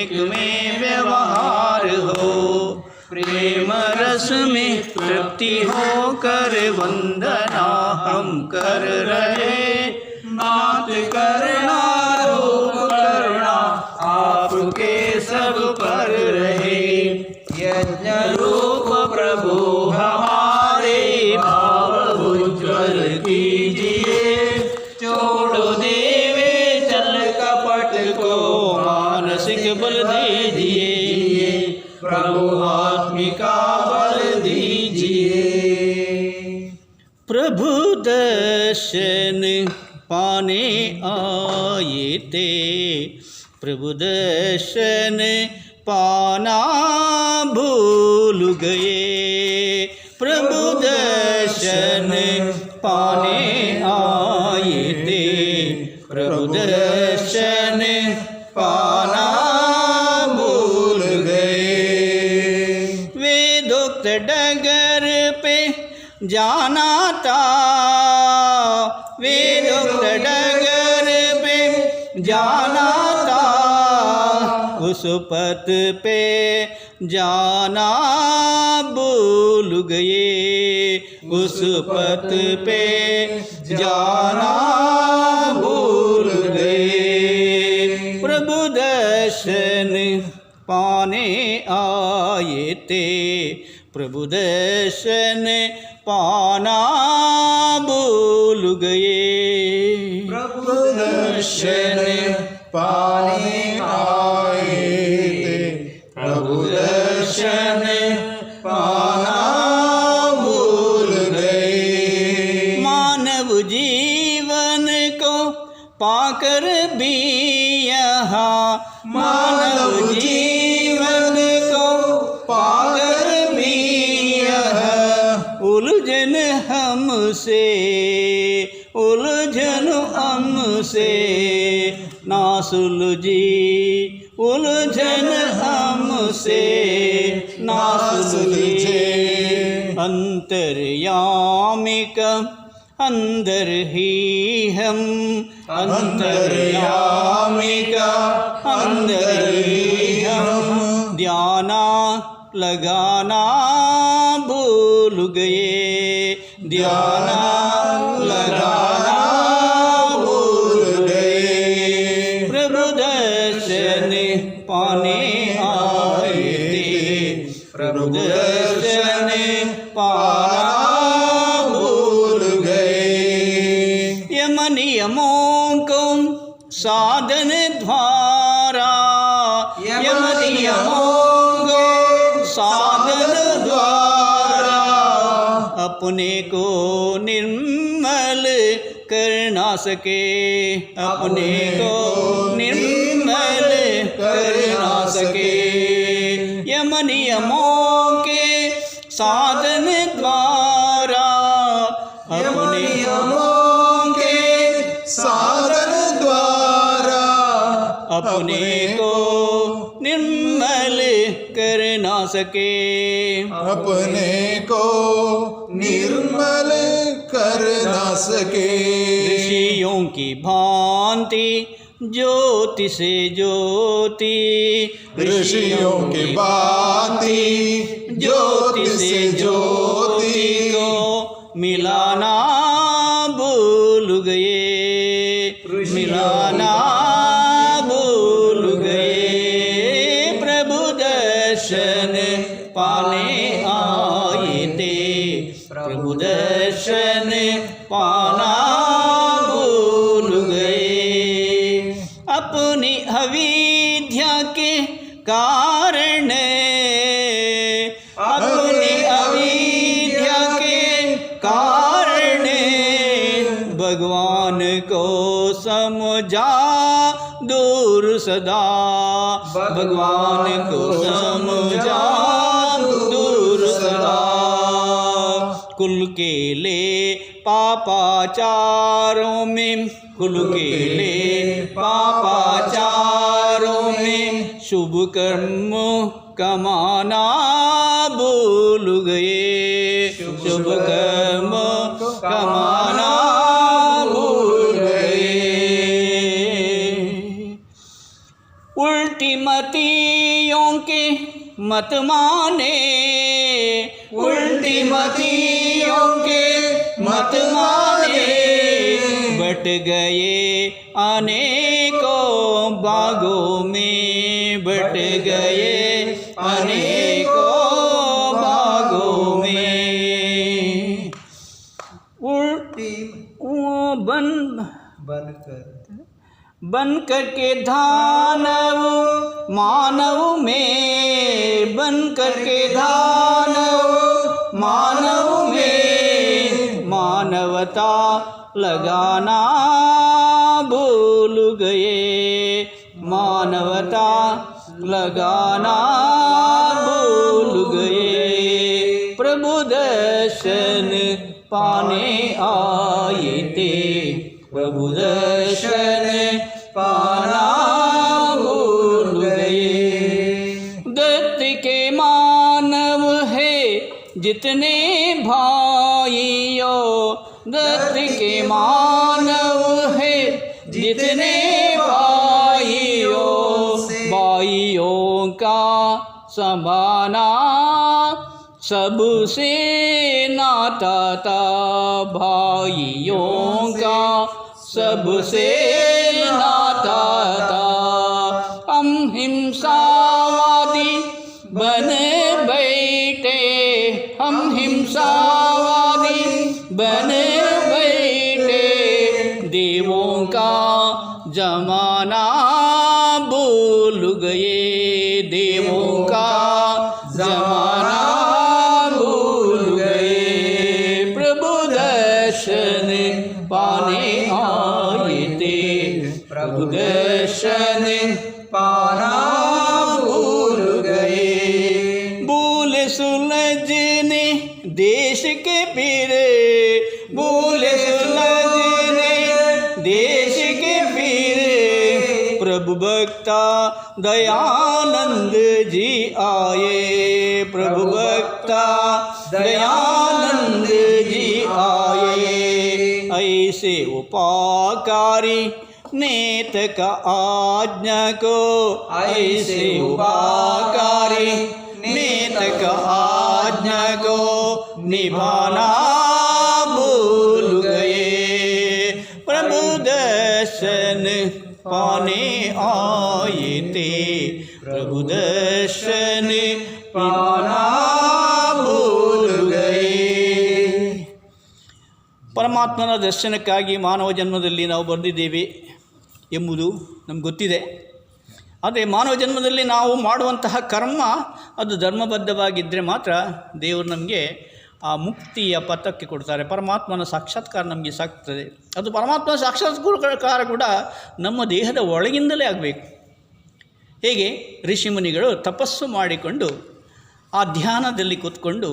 धार्मिक में व्यवहार हो। प्रेम रस में तृप्ति हो कर वंदना हम कर रहे। नाथ करुणा रूप करुणा आपके सब पर रहे। यज्ञ रूप प्रभु हमारे भाव उज्ज्वल कीजिए। छोड़ देवे चल कपट को मानसिक बल दीजिए। प्रभु आत्मिका बल दीजिए। प्रभु दर्शन पाने आए थे। प्रभु दर्शन पाना भूल गए। प्रभु दर्शन पाने आए थे। प्रभु दर्शन पाना भूल गए। वेदोक्त डगर पे जाना था। वेदोक्त डगर पे जाना था। उस पथ पे जाना भूल गए। उस पथ पे जाना भूल गए। प्रभु दर्शन पाने आए थे। प्रभु दर्शन पाना भूल गए। प्रभु दर्शन पाने आए थे। प्रभु दर्शन पाना भूल गए। मानव जीवन को पाकर भी यहाँ, मानव जीवन को पाकर भी यहाँ उलझन हमसे, उलझन हमसे ना सुलझी। उलझन हमसे ना सुलझे। अंतर्यामिक अंदर ही हम, अंतर्यामिक अंदर ही हम ध्याना लगाना भूल गए। ध्याना लगाना भूल गए। प्रभु दर्शन पाने आए थे। प्रभु दर्शन पाना भूल गए। यम नियमों को साधन द्वारा, यम नियमों को साधन द्वारा अपने को निर्मल कर ना सके। अपने को निर्मल कर ना सके। यम नियमों के साधन द्वारा अपने नियमों के साधन द्वारा अपने को निर्मल कर ना सके। अपने को निर्मल कर ना सके। ऋषियों की भांति ज्योति से ज्योति, ऋषियों की भांति ज्योति से ज्योति को मिलाना भूल गए। मिलाना भूल गए। प्रभु दर्शन पाने आए थे। प्रभु दर्शन पाना भूल गए। अपनी अविद्या के कारण, अपनी अविद्या के कारण भगवान को समझा दूर सदा। भगवान को समझा दूर सदा। कुल के ले पापाचारों में, कुल के ले पापाचारों में शुभ कर्म कमाना भूल गए। शुभ कर्म कमाना भूल गए। उल्टी मत मतियों के मत माने, उल्टी मतियों के मत माने, बट गए अनेकों बागों में, बट गए अनेकों बागों में। उल्टी बन करके दानव मानव में, बन करके दानव मानव में, मानवता लगाना भूल गए, मानवता लगाना भूल गए। प्रभु दर्शन पाने आए थे, प्रभु दर्शन पाना भूल गए। धरती के मानव है जितने भाइयों, धरती के मानव है जितने भाइयों, भाइयों का संभाना सबसे नाता था, भाइयों का सबसे नाता था। हम हिंसावादी बन बैठे, हम हिंसावादी बन बैठे, देवों का जमाना भूल गए, देवों का जमाना भूल गए। प्रभु दर्शन पाने आए थे, प्रभु दर्शन पाना भूल गए। भूल सुलझने देश के पीर, भूल सुलझने देश के पीर, प्रभु भक्ता दयानंद जी आए, प्रभु भक्ता दयानंद जी आए। ऐसे उपाकारी नेत का आज्ञा को, ऐसे उपाकारी नेत का आज्ञा को निभाना भूल गए। प्रभु दर्शन पाने आए थे, प्रभु दर्शन पाना भूल गए। ಪರಮಾತ್ಮನ ದರ್ಶನಕ್ಕಾಗಿ ಮಾನವ ಜನ್ಮದಲ್ಲಿ ನಾವು ಬಂದಿದ್ದೇವೆ ಎಂಬುದು ನಮ್ಗೆ ಗೊತ್ತಿದೆ. ಆದರೆ ಮಾನವ ಜನ್ಮದಲ್ಲಿ ನಾವು ಮಾಡುವಂತಹ ಕರ್ಮ ಅದು ಧರ್ಮಬದ್ಧವಾಗಿದ್ದರೆ ಮಾತ್ರ ದೇವರು ನಮಗೆ ಆ ಮುಕ್ತಿಯ ಪಥಕ್ಕೆ ಕೊಡ್ತಾರೆ, ಪರಮಾತ್ಮನ ಸಾಕ್ಷಾತ್ಕಾರ ನಮಗೆ ಸಾಗ್ತದೆ. ಅದು ಪರಮಾತ್ಮನ ಸಾಕ್ಷಾತ್ಕಾರ ಕೂಡ ನಮ್ಮ ದೇಹದ ಒಳಗಿಂದಲೇ ಆಗಬೇಕು. ಹೇಗೆ ಋಷಿಮುನಿಗಳು ತಪಸ್ಸು ಮಾಡಿಕೊಂಡು ಆ ಧ್ಯಾನದಲ್ಲಿ ಕೂತ್ಕೊಂಡು,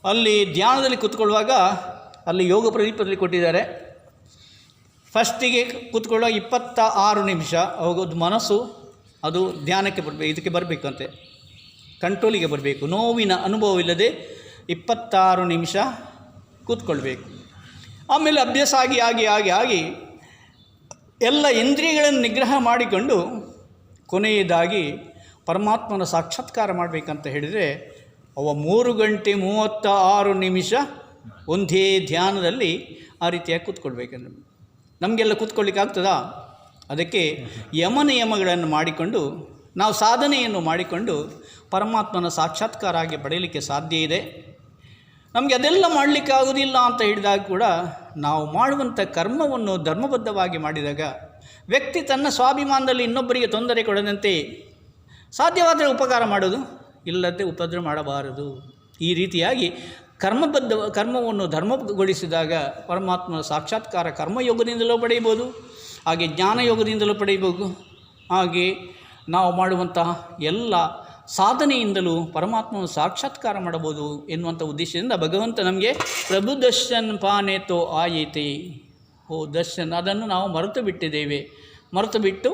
ಅಲ್ಲಿ ಧ್ಯಾನದಲ್ಲಿ ಕೂತ್ಕೊಳ್ಳುವಾಗ ಅಲ್ಲಿ ಯೋಗ ಪ್ರದೀಪದಲ್ಲಿ ಕೊಟ್ಟಿದ್ದಾರೆ. ಫಸ್ಟಿಗೆ ಕೂತ್ಕೊಳ್ಳುವಾಗ 26 ನಿಮಿಷ ಅವಾಗದು ಮನಸ್ಸು ಅದು ಧ್ಯಾನಕ್ಕೆ ಬರಬೇಕು, ಇದಕ್ಕೆ ಬರಬೇಕಂತೆ, ಕಂಟ್ರೋಲಿಗೆ ಬರಬೇಕು. ನೋವಿನ ಅನುಭವವಿಲ್ಲದೆ 26 ನಿಮಿಷ ಕೂತ್ಕೊಳ್ಬೇಕು. ಆಮೇಲೆ ಅಭ್ಯಾಸ ಆಗಿ ಆಗಿ ಆಗಿ ಆಗಿ ಎಲ್ಲ ಇಂದ್ರಿಯಗಳನ್ನು ನಿಗ್ರಹ ಮಾಡಿಕೊಂಡು ಕೊನೆಯದಾಗಿ ಪರಮಾತ್ಮನ ಸಾಕ್ಷಾತ್ಕಾರ ಮಾಡಬೇಕಂತ ಹೇಳಿದರೆ ಅವ 3 ಗಂಟೆ 36 ನಿಮಿಷ ಒಂದೇ ಧ್ಯಾನದಲ್ಲಿ ಆ ರೀತಿಯಾಗಿ ಕೂತ್ಕೊಳ್ಬೇಕಂದ್ರೆ ನಮಗೆಲ್ಲ ಕೂತ್ಕೊಳ್ಳಿಕ್ಕೆ ಆಗ್ತದಾ? ಅದಕ್ಕೆ ಯಮನಿಯಮಗಳನ್ನು ಮಾಡಿಕೊಂಡು ನಾವು ಸಾಧನೆಯನ್ನು ಮಾಡಿಕೊಂಡು ಪರಮಾತ್ಮನ ಸಾಕ್ಷಾತ್ಕಾರ ಆಗಿ ಪಡೆಯಲಿಕ್ಕೆ ಸಾಧ್ಯ ಇದೆ. ನಮಗೆ ಅದೆಲ್ಲ ಮಾಡಲಿಕ್ಕೆ ಆಗೋದಿಲ್ಲ ಅಂತ ಹೇಳಿದಾಗ ಕೂಡ ನಾವು ಮಾಡುವಂಥ ಕರ್ಮವನ್ನು ಧರ್ಮಬದ್ಧವಾಗಿ ಮಾಡಿದಾಗ ವ್ಯಕ್ತಿ ತನ್ನ ಸ್ವಾಭಿಮಾನದಲ್ಲಿ ಇನ್ನೊಬ್ಬರಿಗೆ ತೊಂದರೆ ಕೊಡದಂತೆ ಸಾಧ್ಯವಾದರೆ ಉಪಕಾರ ಮಾಡೋದು, ಇಲ್ಲದೆ ಉಪದ್ರ ಮಾಡಬಾರದು. ಈ ರೀತಿಯಾಗಿ ಕರ್ಮವನ್ನು ಧರ್ಮಗೊಳಿಸಿದಾಗ ಪರಮಾತ್ಮನ ಸಾಕ್ಷಾತ್ಕಾರ ಕರ್ಮಯೋಗದಿಂದಲೂ ಪಡೆಯಬಹುದು, ಹಾಗೆ ಜ್ಞಾನಯೋಗದಿಂದಲೂ ಪಡೆಯಬಹುದು. ಹಾಗೆ ನಾವು ಮಾಡುವಂತಹ ಎಲ್ಲ ಸಾಧನೆಯಿಂದಲೂ ಪರಮಾತ್ಮನ ಸಾಕ್ಷಾತ್ಕಾರ ಮಾಡಬಹುದು ಎನ್ನುವಂಥ ಉದ್ದೇಶದಿಂದ ಭಗವಂತ ನಮಗೆ ಪ್ರಭು ದರ್ಶನ್ ಪಾನೇತೋ ಆಯೈತೆ, ದರ್ಶನ್ ಅದನ್ನು ನಾವು ಮರೆತು ಬಿಟ್ಟಿದ್ದೇವೆ. ಮರೆತು ಬಿಟ್ಟು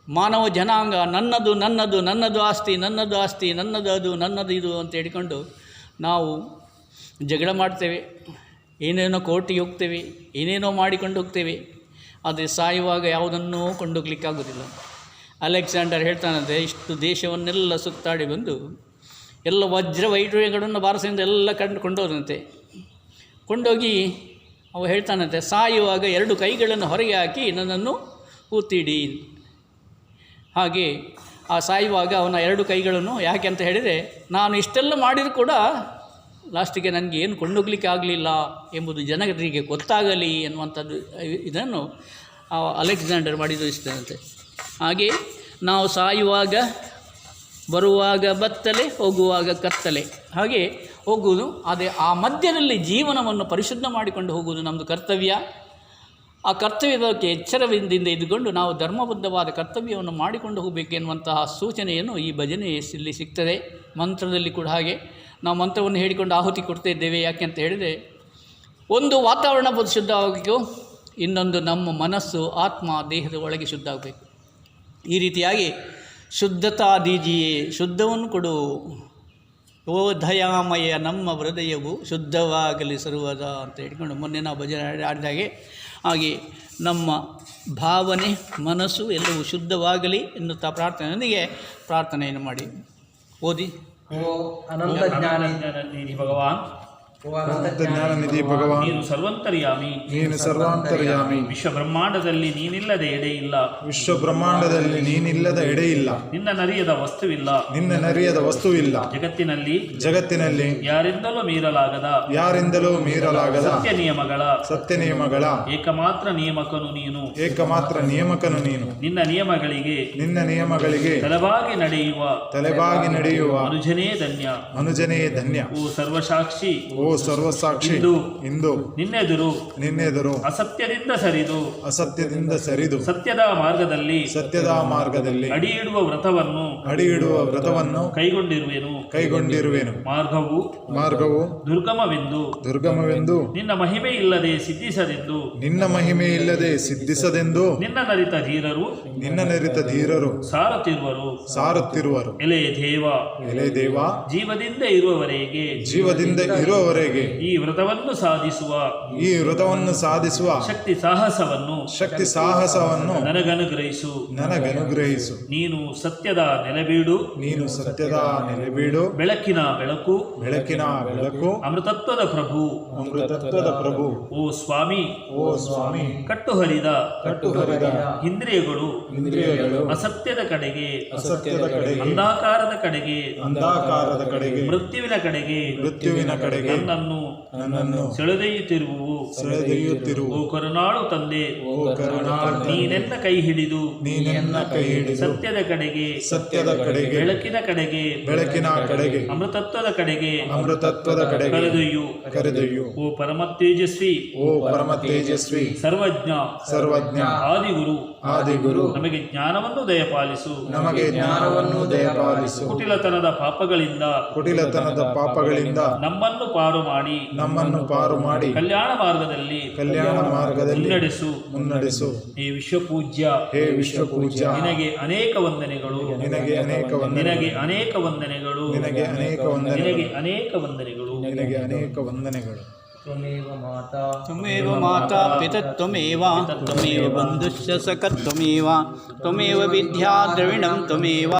ಮಾನವ ಜನಾಂಗ ನನ್ನದು ನನ್ನದು ನನ್ನದು ಆಸ್ತಿ ನನ್ನದು ಆಸ್ತಿ ನನ್ನದು ಅದು ನನ್ನದು ಇದು ಅಂತ ಹೇಳಿಕೊಂಡು ನಾವು ಜಗಳ ಮಾಡ್ತೇವೆ, ಏನೇನೋ ಕೋರ್ಟಿಗೆ ಹೋಗ್ತೇವೆ, ಏನೇನೋ ಮಾಡಿಕೊಂಡು ಹೋಗ್ತೇವೆ. ಆದರೆ ಸಾಯುವಾಗ ಯಾವುದನ್ನೂ ಕೊಂಡೋಗ್ಲಿಕ್ಕಾಗೋದಿಲ್ಲ. ಅಲೆಕ್ಸಾಂಡರ್ ಹೇಳ್ತಾನಂತೆ, ಇಷ್ಟು ದೇಶವನ್ನೆಲ್ಲ ಸುತ್ತಾಡಿ ಬಂದು ಎಲ್ಲ ವಜ್ರ ವೈಢೂರ್ಯಗಳನ್ನು ಬಾರಸದಿಂದ ಎಲ್ಲ ಕೊಂಡೋದಂತೆ. ಕೊಂಡೋಗಿ ಅವ ಹೇಳ್ತಾನಂತೆ, ಸಾಯುವಾಗ 2 ಕೈಗಳನ್ನು ಹೊರಗೆ ಹಾಕಿ ನನ್ನನ್ನು ಕೂತಿಡಿ. ಹಾಗೆ ಆ ಸಾಯುವಾಗ ಅವನ 2 ಕೈಗಳನ್ನು ಯಾಕೆ ಅಂತ ಹೇಳಿದರೆ, ನಾನು ಇಷ್ಟೆಲ್ಲ ಮಾಡಿದರೂ ಕೂಡ ಲಾಸ್ಟಿಗೆ ನನಗೆ ಏನು ಕೊಂಡೋಗ್ಲಿಕ್ಕೆ ಆಗಲಿಲ್ಲ ಎಂಬುದು ಜನರಿಗೆ ಗೊತ್ತಾಗಲಿ ಎನ್ನುವಂಥದ್ದು ಇದನ್ನು ಅಲೆಕ್ಸಾಂಡರ್ ಮಾಡಿ ತೋರಿಸ್ತಾನಂತೆ. ಹಾಗೆ ನಾವು ಸಾಯುವಾಗ ಬರುವಾಗ ಬತ್ತಲೆ, ಹೋಗುವಾಗ ಕತ್ತಲೆ. ಹಾಗೆ ಹೋಗುವುದು, ಅದೇ ಆ ಮಧ್ಯದಲ್ಲಿ ಜೀವನವನ್ನು ಪರಿಶುದ್ಧ ಮಾಡಿಕೊಂಡು ಹೋಗುವುದು ನಮ್ಮದು ಕರ್ತವ್ಯ. ಆ ಕರ್ತವ್ಯದ ಬಗ್ಗೆ ಎಚ್ಚರದಿಂದ ಇದ್ದುಕೊಂಡು ನಾವು ಧರ್ಮಬದ್ಧವಾದ ಕರ್ತವ್ಯವನ್ನು ಮಾಡಿಕೊಂಡು ಹೋಗಬೇಕು ಎನ್ನುವಂತಹ ಸೂಚನೆಯನ್ನು ಈ ಭಜನೆಯಲ್ಲಿ ಸಿಗ್ತದೆ. ಮಂತ್ರದಲ್ಲಿ ಕೂಡ ಹಾಗೆ ನಾವು ಮಂತ್ರವನ್ನು ಹೇಳಿಕೊಂಡು ಆಹುತಿ ಕೊಡ್ತಾ ಇದ್ದೇವೆ. ಯಾಕೆ ಅಂತ ಹೇಳಿದರೆ, ಒಂದು ವಾತಾವರಣ ಶುದ್ಧವಾಗಬೇಕು, ಇನ್ನೊಂದು ನಮ್ಮ ಮನಸ್ಸು ಆತ್ಮ ದೇಹದ ಒಳಗೆ ಶುದ್ಧ ಆಗಬೇಕು. ಈ ರೀತಿಯಾಗಿ ಶುದ್ಧತಾ ದೀಜಿಯೇ, ಶುದ್ಧವನ್ನು ಕೊಡು ಓ ದಯಾಮಯ ನಮ್ಮ ಹೃದಯವು ಶುದ್ಧವಾಗಲಿ ಸರ್ವದ ಅಂತ ಹೇಳ್ಕೊಂಡು ಮೊನ್ನೆ ನಾವು ಭಜನೆ ಆಡಿದಾಗೆ ಹಾಗೆ ನಮ್ಮ ಭಾವನೆ ಮನಸ್ಸು ಎಲ್ಲವೂ ಶುದ್ಧವಾಗಲಿ ಎನ್ನುತ್ತಾ ಪ್ರಾರ್ಥನೆಯೊಂದಿಗೆ ಪ್ರಾರ್ಥನೆಯನ್ನು ಮಾಡಿ ಓದಿ. ಓ ಅನಂತ ಜ್ಞಾನಿ ಭಗವಾನ್, ಜ್ಞಾನನಿಧಿ ಭಗವಾನ್, ನೀನು ಸರ್ವಂತರ್ಯಾಮಿ, ನೀನು ಸರ್ವಾಂತರ್ಯಾಮಿ. ವಿಶ್ವ ಬ್ರಹ್ಮಾಂಡದಲ್ಲಿ ನೀನಿಲ್ಲದೆ ಎಡೆ ಇಲ್ಲ, ವಿಶ್ವ ಬ್ರಹ್ಮಾಂಡದಲ್ಲಿ ನೀನಿಲ್ಲದ ಎಡೆ ಇಲ್ಲ, ನಿನ್ನ ನರಿಯದ ವಸ್ತುವಿಲ್ಲ, ನಿನ್ನ ನರಿಯದ ವಸ್ತುವಿಲ್ಲ. ಜಗತ್ತಿನಲ್ಲಿ ಯಾರಿಂದಲೂ ಮೀರಲಾಗದ ಸತ್ಯ ನಿಯಮಗಳ ಏಕಮಾತ್ರ ನಿಯಮಕನು ನೀನು. ನಿನ್ನ ನಿಯಮಗಳಿಗೆ ತಲೆಬಾಗಿ ನಡೆಯುವ ಮನುಜನೇ ಧನ್ಯ. ಓ ಸರ್ವಸಾಕ್ಷಿ, ಇಂದು ನಿನ್ನೆದುರು ಅಸತ್ಯದಿಂದ ಸರಿದು ಸತ್ಯದ ಮಾರ್ಗದಲ್ಲಿ ಅಡಿಯಿಡುವ ವ್ರತವನ್ನು ಕೈಗೊಂಡಿರುವೆನು. ಮಾರ್ಗವು ದುರ್ಗಮವೆಂದು ನಿನ್ನ ಮಹಿಮೆ ಇಲ್ಲದೆ ಸಿದ್ಧಿಸದೆಂದು ನಿನ್ನ ನರಿತ ಧೀರರು ಸಾರುತ್ತಿರುವರು. ಎಲೆ ದೇವ, ಜೀವದಿಂದ ಇರುವವರೆಗೆ ಈ ವ್ರತವನ್ನು ಸಾಧಿಸುವ ಶಕ್ತಿ ಸಾಹಸವನ್ನು ನನಗನುಗ್ರಹಿಸು. ನೀನು ಸತ್ಯದ ನೆಲೆಬೀಡು, ಬೆಳಕಿನ ಬೆಳಕು, ಅಮೃತತ್ವದ ಪ್ರಭು. ಓ ಸ್ವಾಮಿ, ಕಟ್ಟುಹರಿದ ಇಂದ್ರಿಯಗಳು ಅಸತ್ಯದ ಕಡೆಗೆ, ಅಂಧಾಕಾರದ ಕಡೆಗೆ, ಮೃತ್ಯುವಿನ ಕಡೆಗೆ ನನ್ನನ್ನು ಸೆಳೆದೊಯ್ಯುತ್ತಿರುವು. ಓ ಕರುಣಾಳು ತಂದೆ, ನೀನೆನ್ನ ಕೈ ಹಿಡಿದು ಸತ್ಯದ ಕಡೆಗೆ, ಬೆಳಕಿನ ಕಡೆಗೆ, ಅಮೃತತ್ವದ ಕಡೆಗೆ ಕರೆದೊಯ್ಯು. ಓ ಪರಮ ತೇಜಸ್ವಿ, ಸರ್ವಜ್ಞ, ಆದಿಗುರು, ನಮಗೆ ಜ್ಞಾನವನ್ನು ದಯಪಾಲಿಸು. ಕುಟಿಲತನದ ಪಾಪಗಳಿಂದ ನಮ್ಮನ್ನು ಪಾರು ಮಾಡಿ ಕಲ್ಯಾಣ ಮಾರ್ಗದಲ್ಲಿ ಮುನ್ನಡೆಸು. ಹೇ ವಿಶ್ವಪೂಜ್ಯ, ನಿನಗೆ ಅನೇಕ ವಂದನೆಗಳು. ತ್ವಮೇವ ಮಾತಾ ಪಿತಾ ತ್ವಮೇವ ಬಂಧುಶ್ಚ ಸಖಾ ತ್ವಮೇವ ವಿದ್ಯಾ ದ್ರವಿಣಂ ತ್ವಮೇವ.